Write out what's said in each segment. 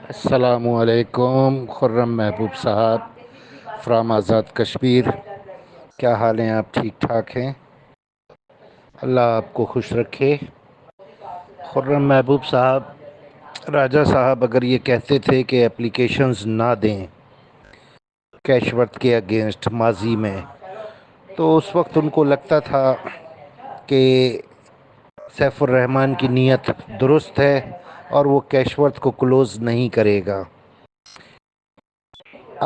السلام خرم محبوب صاحب فرام آزاد کشمیر، کیا حال ہیں آپ؟ ٹھیک ٹھاک ہیں؟ اللہ آپ کو خوش رکھے۔ خرم محبوب صاحب، راجہ صاحب اگر یہ کہتے تھے کہ اپلیکیشنز نہ دیں کیش ورتھ کے اگینسٹ ماضی میں، تو اس وقت ان کو لگتا تھا کہ سیف الرحمان کی نیت درست ہے اور وہ کیش ورتھ کو کلوز نہیں کرے گا۔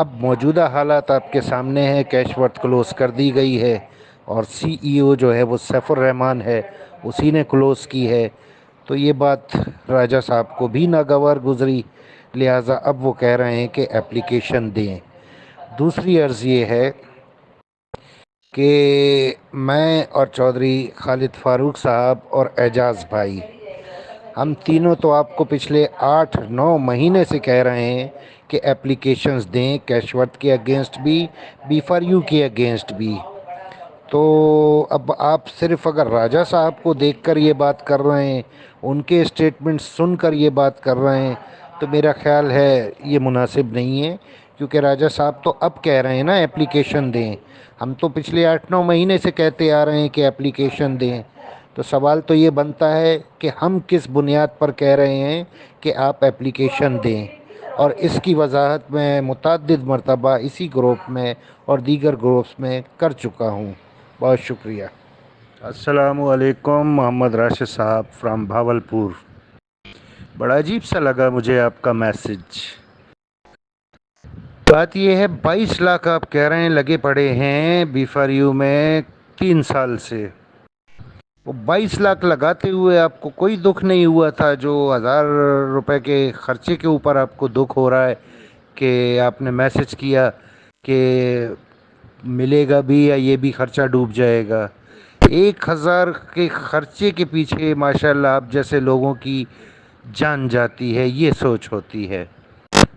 اب موجودہ حالات آپ کے سامنے ہیں، کیش ورتھ کلوز کر دی گئی ہے اور سی ای او جو ہے وہ سیف الرحمان ہے، اسی نے کلوز کی ہے۔ تو یہ بات راجہ صاحب کو بھی ناگوار گزری، لہٰذا اب وہ کہہ رہے ہیں کہ اپلیکیشن دیں۔ دوسری عرض یہ ہے کہ میں اور چودھری خالد فاروق صاحب اور اعجاز بھائی، ہم تینوں تو آپ کو پچھلے 8-9 مہینے سے کہہ رہے ہیں کہ اپلیکیشنز دیں، کیش ورتھ کے اگینسٹ بھی، بی فار یو کے اگینسٹ بھی۔ تو اب آپ صرف اگر راجہ صاحب کو دیکھ کر یہ بات کر رہے ہیں، ان کے اسٹیٹمنٹ سن کر یہ بات کر رہے ہیں، تو میرا خیال ہے یہ مناسب نہیں ہے، کیونکہ راجہ صاحب تو اب کہہ رہے ہیں نا اپلیکیشن دیں۔ ہم تو پچھلے 8-9 مہینے سے کہتے آ رہے ہیں کہ اپلیکیشن دیں۔ تو سوال تو یہ بنتا ہے کہ ہم کس بنیاد پر کہہ رہے ہیں کہ آپ اپلیکیشن دیں، اور اس کی وضاحت میں متعدد مرتبہ اسی گروپ میں اور دیگر گروپس میں کر چکا ہوں۔ بہت شکریہ۔ السلام علیکم، محمد راشد صاحب فرام بھاولپور۔ بڑا عجیب سا لگا مجھے آپ کا میسج۔ بات یہ ہے 22 لاکھ آپ کہہ رہے ہیں لگے پڑے ہیں بی فار یو میں 3 سال سے۔ وہ 22 لاکھ لگاتے ہوئے آپ کو کوئی دکھ نہیں ہوا تھا؟ جو 1000 روپے کے خرچے کے اوپر آپ کو دکھ ہو رہا ہے کہ آپ نے میسج کیا کہ ملے گا بھی یا یہ بھی خرچہ ڈوب جائے گا؟ 1000 کے خرچے کے پیچھے ماشاءاللہ آپ جیسے لوگوں کی جان جاتی ہے، یہ سوچ ہوتی ہے،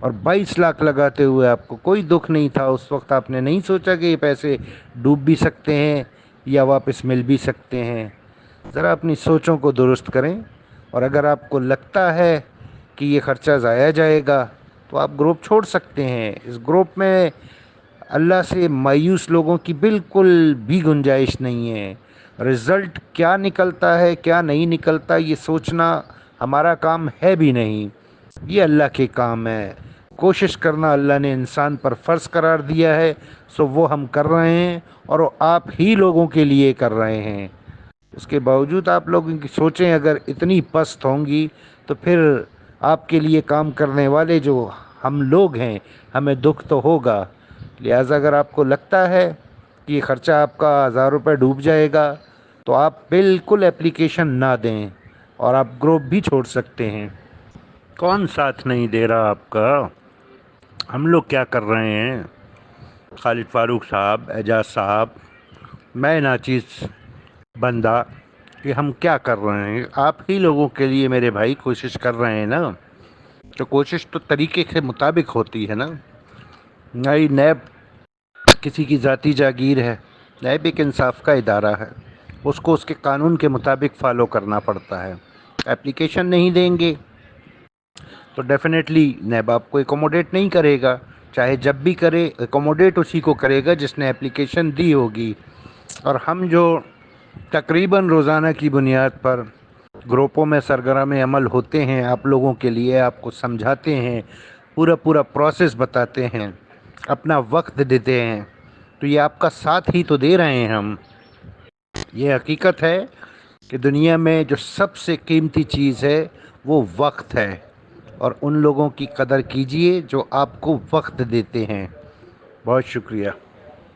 اور 22 لاکھ لگاتے ہوئے آپ کو کوئی دکھ نہیں تھا؟ اس وقت آپ نے نہیں سوچا کہ یہ پیسے ڈوب بھی سکتے ہیں یا واپس مل بھی سکتے ہیں؟ ذرا اپنی سوچوں کو درست کریں، اور اگر آپ کو لگتا ہے کہ یہ خرچہ ضائع جائے گا تو آپ گروپ چھوڑ سکتے ہیں۔ اس گروپ میں اللہ سے مایوس لوگوں کی بالکل بھی گنجائش نہیں ہے۔ رزلٹ کیا نکلتا ہے کیا نہیں نکلتا یہ سوچنا ہمارا کام ہے بھی نہیں، یہ اللہ کے کام ہے۔ کوشش کرنا اللہ نے انسان پر فرض قرار دیا ہے، سو وہ ہم کر رہے ہیں، اور وہ آپ ہی لوگوں کے لیے کر رہے ہیں۔ اس کے باوجود آپ لوگوں کی سوچیں اگر اتنی پست ہوں گی تو پھر آپ کے لیے کام کرنے والے جو ہم لوگ ہیں، ہمیں دکھ تو ہوگا۔ لہٰذا اگر آپ کو لگتا ہے کہ یہ خرچہ آپ کا 1000 روپے ڈوب جائے گا تو آپ بالکل اپلیکیشن نہ دیں، اور آپ گروپ بھی چھوڑ سکتے ہیں۔ کون ساتھ نہیں دے رہا آپ کا؟ ہم لوگ کیا کر رہے ہیں؟ خالد فاروق صاحب، اعجاز صاحب، میں ناچیز بندہ، کہ ہم کیا کر رہے ہیں؟ آپ ہی لوگوں کے لیے میرے بھائی کوشش کر رہے ہیں نا، تو کوشش تو طریقے کے مطابق ہوتی ہے نا۔ نئی نیب کسی کی ذاتی جاگیر ہے، نیب ایک انصاف کا ادارہ ہے، اس کو اس کے قانون کے مطابق فالو کرنا پڑتا ہے۔ اپلیکیشن نہیں دیں گے تو ڈیفینیٹلی نیب آپ کو ایکوموڈیٹ نہیں کرے گا، چاہے جب بھی کرے ایکوموڈیٹ اسی کو کرے گا جس نے اپلیکیشن دی ہوگی۔ اور ہم جو تقریباً روزانہ کی بنیاد پر گروپوں میں سرگرم عمل ہوتے ہیں، آپ لوگوں کے لیے آپ کو سمجھاتے ہیں، پورا پروسیس بتاتے ہیں، اپنا وقت دیتے ہیں، تو یہ آپ کا ساتھ ہی تو دے رہے ہیں ہم۔ یہ حقیقت ہے کہ دنیا میں جو سب سے قیمتی چیز ہے وہ وقت ہے، اور ان لوگوں کی قدر کیجئے جو آپ کو وقت دیتے ہیں۔ بہت شکریہ۔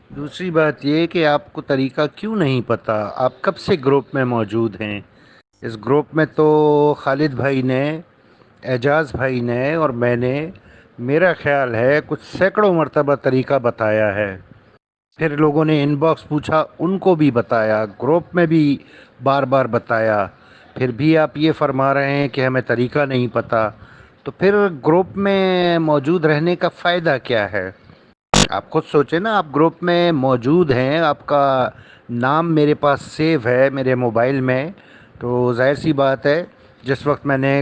دوسری بات یہ کہ آپ کو طریقہ کیوں نہیں پتہ؟ آپ کب سے گروپ میں موجود ہیں؟ اس گروپ میں تو خالد بھائی نے، اعجاز بھائی نے اور میں نے، میرا خیال ہے کچھ سینکڑوں مرتبہ طریقہ بتایا ہے۔ پھر لوگوں نے ان باکس پوچھا، ان کو بھی بتایا، گروپ میں بھی بار بار بتایا، پھر بھی آپ یہ فرما رہے ہیں کہ ہمیں طریقہ نہیں پتہ، تو پھر گروپ میں موجود رہنے کا فائدہ کیا ہے؟ آپ خود سوچیں نا، آپ گروپ میں موجود ہیں، آپ کا نام میرے پاس سیو ہے میرے موبائل میں، تو ظاہر سی بات ہے جس وقت میں نے